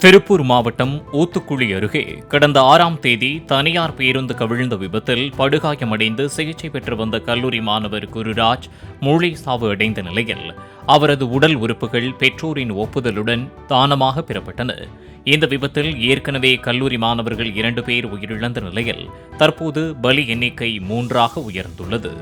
திருப்பூர் மாவட்டம் ஊத்துக்குளி அருகே கடந்த 6ஆம் தேதி தனியார் பேருந்து கவிழ்ந்த விபத்தில் படுகாயமடைந்து சிகிச்சை பெற்று வந்த கல்லூரி மாணவர் குருராஜ் மூளை சாவு அடைந்த நிலையில் அவரது உடல் உறுப்புகள் பெற்றோரின் ஒப்புதலுடன் தானமாக பெறப்பட்டன. இந்த விபத்தில் ஏற்கனவே கல்லூரி மாணவர்கள் 2 பேர் உயிரிழந்த நிலையில் தற்போது பலி எண்ணிக்கை 3ஆக உயர்ந்துள்ளது.